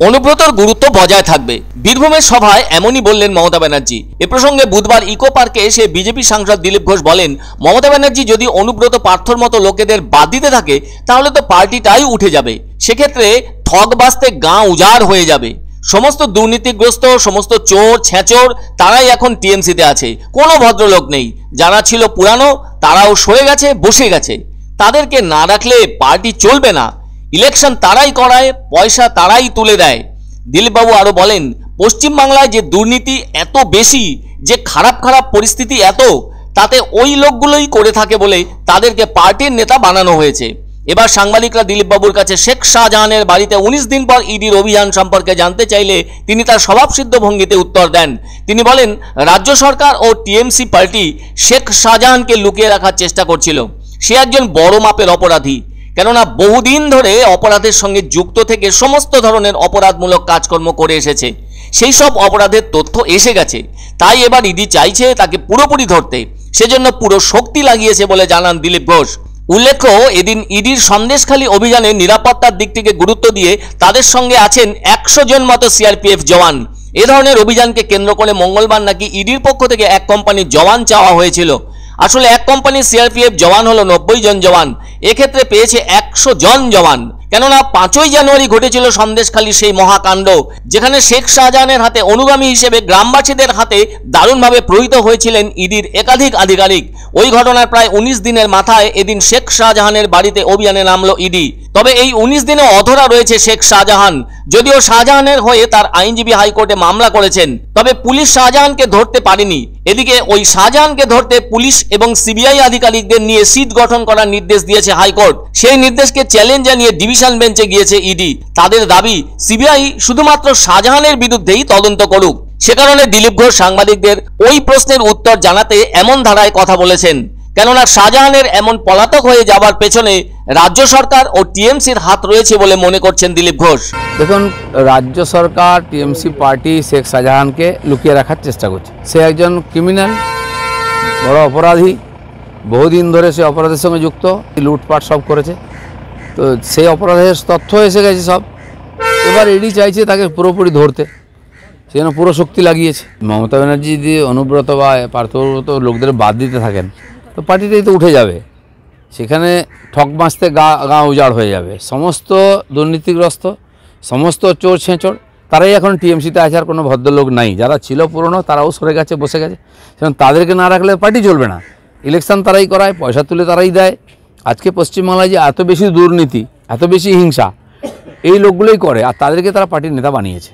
অনুব্রতর গুরুত্ব বজায় থাকবে। বীরভূমের সভায় এমনই বললেন মমতা ব্যানার্জি। এ প্রসঙ্গে বুধবার ইকো পার্কে এসে বিজেপি সাংসদ দিলীপ ঘোষ বলেন, মমতা ব্যানার্জি যদি অনুব্রত পার্থর মতো লোকেদের বাদ দিতে থাকে তাহলে তো পার্টিটাই উঠে যাবে। সেক্ষেত্রে ঠকবাজতে গাঁ উজাড় হয়ে যাবে। সমস্ত দুর্নীতিগ্রস্ত, সমস্ত চোর ছেঁচোর তারাই এখন টিএমসিতে আছে। কোনো ভদ্রলোক নেই। যারা ছিল পুরানো তারাও সরে গেছে, বসে গেছে। তাদেরকে না রাখলে পার্টি চলবে না। ইলেকশন তারাই করায়, পয়সা তারাই তুলে দেয়। দিলীপবাবু আরো বলেন, পশ্চিমবাংলায় যে দুর্নীতি এত বেশি, যে খারাপ খারাপ পরিস্থিতি এত, তাতে ওই লোকগুলোই করে থাকে বলে তাদেরকে পার্টির নেতা বানানো হয়েছে। এবার সাংবাদিকরা দিলীপবাবুর কাছে শেখ শাহজাহানের বাড়িতে 19 দিন পর ইডির অভিযান সম্পর্কে জানতে চাইলে তিনি তার স্বভাবসিদ্ধ ভঙ্গিতে উত্তর দেন। তিনি বলেন, রাজ্য সরকার ও টিএমসি পার্টি শেখ শাহজাহানকে লুকিয়ে রাখার চেষ্টা করছিল। সে একজন বড় মাপের অপরাধী। কেননা বহুদিন ধরে অপরাধের সঙ্গে যুক্ত থেকে সমস্ত ধরনের অপরাধমূলক কাজকর্ম করে এসেছে। সেই সব অপরাধের তথ্য এসে গেছে। তাই এবার ইডি চাইছে তাকে পুরোপুরি ধরতে। সেজন্য পুরো শক্তি লাগিয়েছে বলে জানান দিলীপ ঘোষ। উল্লেখ্য, এদিন ইডির সন্দেশখালী অভিযানে নিরাপত্তার দিক থেকে গুরুত্ব দিয়ে তাদের সঙ্গে আছেন 100 জন মতো সিআরপিএফ জওয়ান। এ ধরনের অভিযানকে কেন্দ্র করে মঙ্গলবার নাকি ইডির পক্ষ থেকে এক কোম্পানির জওয়ান চাওয়া হয়েছিল। আসলে এক কোম্পানির সিআরপিএফ জওয়ান হলো 90 জন জওয়ান। এক্ষেত্রে পেয়েছে 100 জন জওয়ান। কেননা 5ই জানুয়ারি ঘটেছিল সন্দেশখালী সেই মহাকাণ্ড, যেখানে শেখ শাহজাহানের হাতে অনুগামী হিসেবে গ্রামবাসীদের হাতে দারুণভাবে প্রহৃত হয়েছিলেন ইডির একাধিক আধিকারিক। ওই ঘটনার প্রায় 19 দিনের মাথায় এদিন শেখ শাহজাহানের বাড়িতে অভিযানে নামলো ইডি। তবে এই 19 দিনে অধরা রয়েছে শেখ শাহজাহান। যদিও শাহজাহানের হয়ে তার আইনজীবী হাইকোর্টে মামলা করেছেন, তবে পুলিশ শাহজাহানকে ধরতে পারেনি। এদিকে ওই শাহজাহানকে ধরতে পুলিশ এবং সিবিআই আধিকারিকদের নিয়ে সিট গঠন করার নির্দেশ দিয়েছে হাইকোর্ট। সেই নির্দেশকে চ্যালেঞ্জ জানিয়ে ডিভিশন বেঞ্চে গিয়েছে ইডি। তাদের দাবি, সিবিআই শুধুমাত্র শাহজাহানের বিরুদ্ধেই তদন্ত করুক। সে কারণে দিলীপ ঘোষ সাংবাদিকদের ওই প্রশ্নের উত্তর জানাতে এমন ধারায় কথা বলেছেন। কেননা শাহজাহানের এমন পলাতক হয়ে যাবার পেছনে রাজ্য সরকার ও টিএমসির হাত রয়েছে বলে মনে করছেন দিলীপ ঘোষ। দেখুন, রাজ্য সরকার টিএমসি পার্টি শেখ শাহজাহানকে লুকিয়ে রাখার চেষ্টা করছে। সে একজন ক্রিমিনাল, বড় অপরাধী। বহুদিন ধরে সে অপরাধের সঙ্গে যুক্ত, লুটপাট সব করেছে। তো সেই অপরাধের তথ্য এসে গেছে সব। এবার ইডি চাইছে তাকে পুরোপুরি ধরতে, সেজন্য পুরো শক্তি লাগিয়েছে। মমতা ব্যানার্জি যদি অনুব্রত বা পার্থব্রত লোকদের বাদ দিতে থাকেন তো পার্টিটাই তো উঠে যাবে। সেখানে ঠক বাঁচতে গা উজাড় হয়ে যাবে। সমস্ত দুর্নীতিগ্রস্ত, সমস্ত চোর ছেঁচোর তারাই এখন টিএমসিতে আছে। আর কোনো ভদ্রলোক নাই। যারা ছিল পুরনো তারাও সরে গেছে, বসে গেছে। সেখানে তাদেরকে না রাখলে পার্টি চলবে না। ইলেকশন তারাই করায়, পয়সা তুলে তারাই দেয়। আজকে পশ্চিমবাংলায় যে এত বেশি দুর্নীতি, এত বেশি হিংসা, এই লোকগুলোই করে, আর তাদেরকে তারা পার্টির নেতা বানিয়েছে।